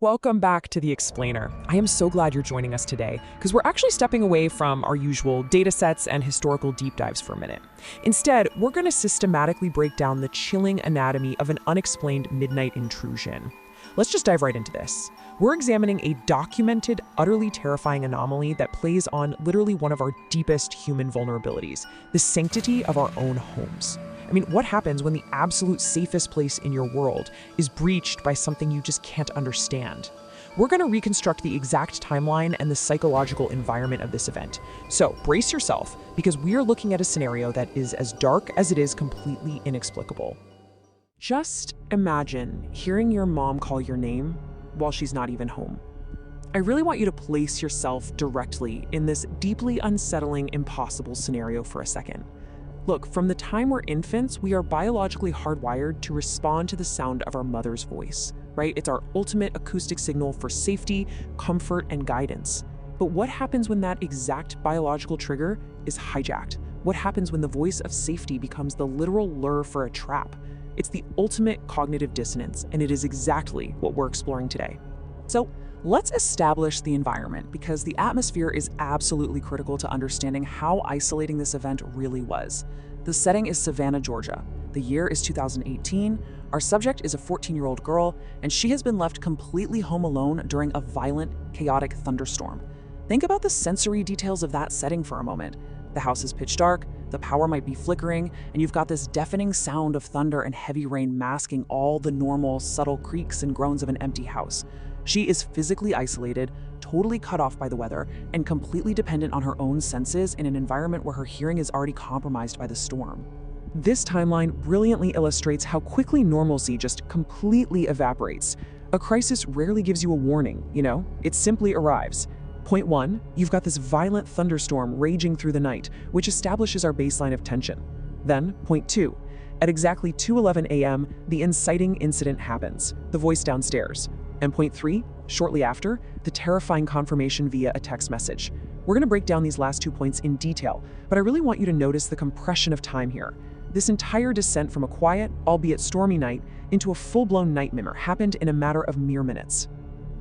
Welcome back to The Explainer. I am so glad you're joining us today because we're actually stepping away from our usual data sets and historical deep dives for a minute. Instead, we're going to systematically break down the chilling anatomy of an unexplained midnight intrusion. Let's just dive right into this. We're examining a documented, utterly terrifying anomaly that plays on literally one of our deepest human vulnerabilities, the sanctity of our own homes. I mean, what happens when the absolute safest place in your world is breached by something you just can't understand? We're going to reconstruct the exact timeline and the psychological environment of this event. So brace yourself, because we are looking at a scenario that is as dark as it is completely inexplicable. Just imagine hearing your mom call your name while she's not even home. I really want you to place yourself directly in this deeply unsettling, impossible scenario for a second. Look, from the time we're infants, we are biologically hardwired to respond to the sound of our mother's voice, right? It's our ultimate acoustic signal for safety, comfort, and guidance. But what happens when that exact biological trigger is hijacked? What happens when the voice of safety becomes the literal lure for a trap? It's the ultimate cognitive dissonance, and it is exactly what we're exploring today. So let's establish the environment, because the atmosphere is absolutely critical to understanding how isolating this event really was. The setting is Savannah, Georgia. The year is 2018. Our subject is a 14-year-old girl, and she has been left completely home alone during a violent, chaotic thunderstorm. Think about the sensory details of that setting for a moment. The house is pitch dark, the power might be flickering, and you've got this deafening sound of thunder and heavy rain masking all the normal, subtle creaks and groans of an empty house. She is physically isolated, totally cut off by the weather, and completely dependent on her own senses in an environment where her hearing is already compromised by the storm. This timeline brilliantly illustrates how quickly normalcy just completely evaporates. A crisis rarely gives you a warning, it simply arrives. Point 1, you've got this violent thunderstorm raging through the night, which establishes our baseline of tension. Then, point 2, at exactly 2:11 a.m., the inciting incident happens, the voice downstairs. And point 3, shortly after, the terrifying confirmation via a text message. We're going to break down these last 2 points in detail, but I really want you to notice the compression of time here. This entire descent from a quiet, albeit stormy night into a full-blown nightmare happened in a matter of mere minutes.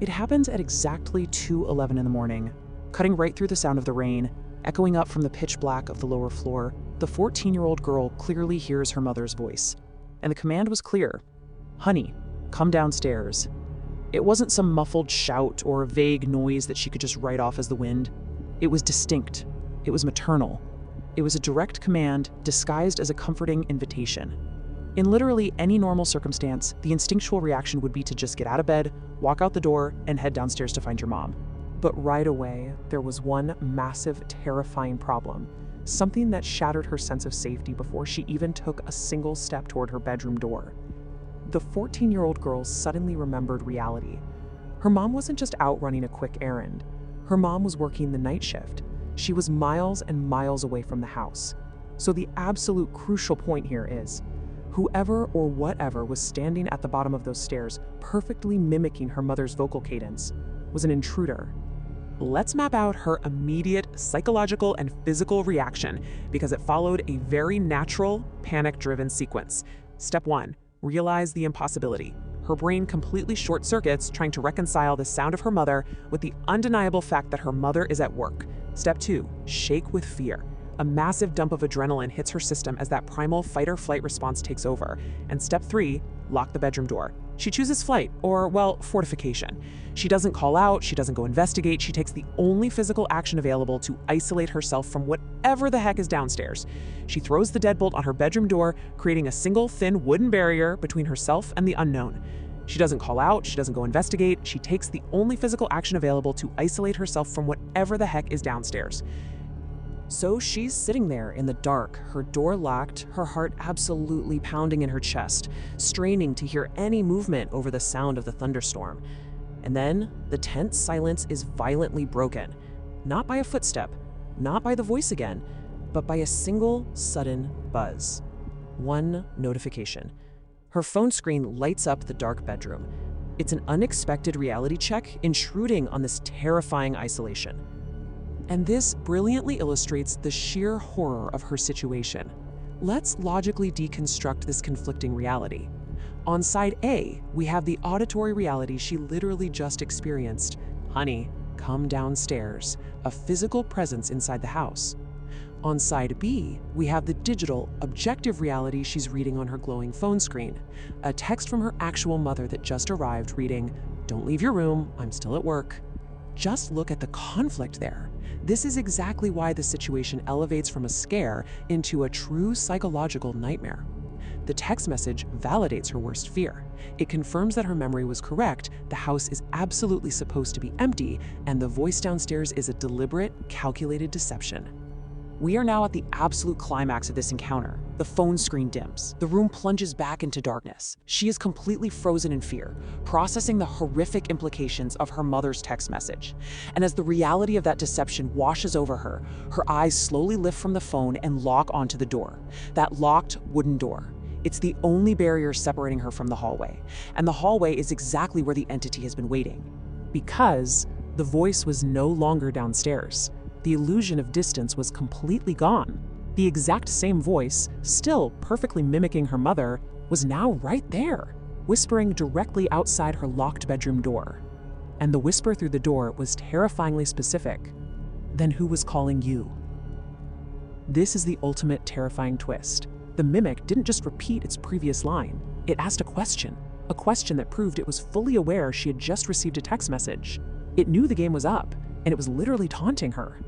It happens at exactly 2:11 in the morning, cutting right through the sound of the rain, echoing up from the pitch black of the lower floor. The 14-year-old girl clearly hears her mother's voice. And the command was clear. "Honey, come downstairs." It wasn't some muffled shout or a vague noise that she could just write off as the wind. It was distinct. It was maternal. It was a direct command disguised as a comforting invitation. In literally any normal circumstance, the instinctual reaction would be to just get out of bed, walk out the door, and head downstairs to find your mom. But right away, there was one massive, terrifying problem. Something that shattered her sense of safety before she even took a single step toward her bedroom door. The 14-year-old girl suddenly remembered reality. Her mom wasn't just out running a quick errand. Her mom was working the night shift. She was miles and miles away from the house. So the absolute crucial point here is, whoever or whatever was standing at the bottom of those stairs, perfectly mimicking her mother's vocal cadence, was an intruder. Let's map out her immediate psychological and physical reaction, because it followed a very natural, panic-driven sequence. Step 1. Realize the impossibility. Her brain completely short-circuits trying to reconcile the sound of her mother with the undeniable fact that her mother is at work. Step 2. Shake with fear. A massive dump of adrenaline hits her system as that primal fight-or-flight response takes over. And step 3, lock the bedroom door. She chooses flight, or, well, fortification. She doesn't call out, she doesn't go investigate, she takes the only physical action available to isolate herself from whatever the heck is downstairs. She throws the deadbolt on her bedroom door, creating a single thin wooden barrier between herself and the unknown. She doesn't call out, she doesn't go investigate, she takes the only physical action available to isolate herself from whatever the heck is downstairs. So she's sitting there in the dark, her door locked, her heart absolutely pounding in her chest, straining to hear any movement over the sound of the thunderstorm. And then the tense silence is violently broken, not by a footstep, not by the voice again, but by a single sudden buzz. One notification. Her phone screen lights up the dark bedroom. It's an unexpected reality check intruding on this terrifying isolation. And this brilliantly illustrates the sheer horror of her situation. Let's logically deconstruct this conflicting reality. On side A, we have the auditory reality she literally just experienced. Honey, come downstairs, a physical presence inside the house. On side B, we have the digital, objective reality she's reading on her glowing phone screen. A text from her actual mother that just arrived reading, "Don't leave your room, I'm still at work." Just look at the conflict there. This is exactly why the situation elevates from a scare into a true psychological nightmare. The text message validates her worst fear. It confirms that her memory was correct, the house is absolutely supposed to be empty, and the voice downstairs is a deliberate, calculated deception. We are now at the absolute climax of this encounter. The phone screen dims. The room plunges back into darkness. She is completely frozen in fear, processing the horrific implications of her mother's text message. And as the reality of that deception washes over her, her eyes slowly lift from the phone and lock onto the door. That locked wooden door. It's the only barrier separating her from the hallway. And the hallway is exactly where the entity has been waiting. Because the voice was no longer downstairs. The illusion of distance was completely gone. The exact same voice, still perfectly mimicking her mother, was now right there, whispering directly outside her locked bedroom door. And the whisper through the door was terrifyingly specific. Then who was calling you? This is the ultimate terrifying twist. The mimic didn't just repeat its previous line. It asked a question that proved it was fully aware she had just received a text message. It knew the game was up, and it was literally taunting her.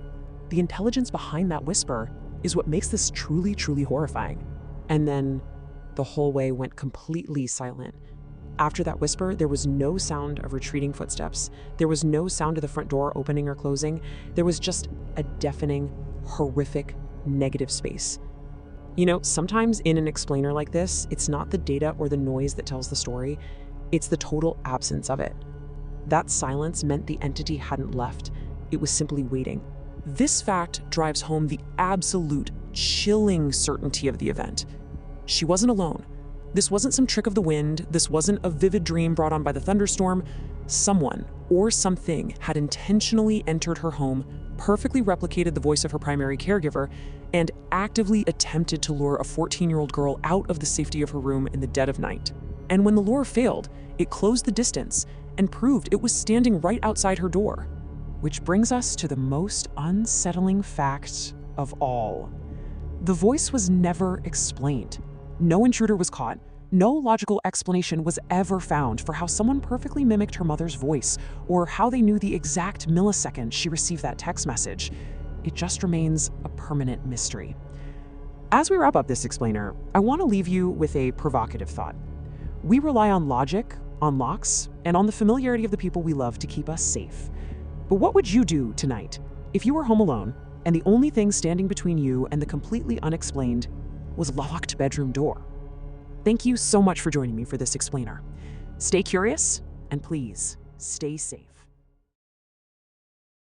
The intelligence behind that whisper is what makes this truly, truly horrifying. And then the hallway went completely silent. After that whisper, there was no sound of retreating footsteps. There was no sound of the front door opening or closing. There was just a deafening, horrific, negative space. You know, sometimes in an explainer like this, it's not the data or the noise that tells the story, it's the total absence of it. That silence meant the entity hadn't left, it was simply waiting. This fact drives home the absolute, chilling certainty of the event. She wasn't alone. This wasn't some trick of the wind, this wasn't a vivid dream brought on by the thunderstorm. Someone or something had intentionally entered her home, perfectly replicated the voice of her primary caregiver, and actively attempted to lure a 14-year-old girl out of the safety of her room in the dead of night. And when the lure failed, it closed the distance and proved it was standing right outside her door. Which brings us to the most unsettling fact of all. The voice was never explained. No intruder was caught. No logical explanation was ever found for how someone perfectly mimicked her mother's voice or how they knew the exact millisecond she received that text message. It just remains a permanent mystery. As we wrap up this explainer, I want to leave you with a provocative thought. We rely on logic, on locks, and on the familiarity of the people we love to keep us safe. But what would you do tonight if you were home alone and the only thing standing between you and the completely unexplained was a locked bedroom door? Thank you so much for joining me for this explainer. Stay curious, and please, stay safe.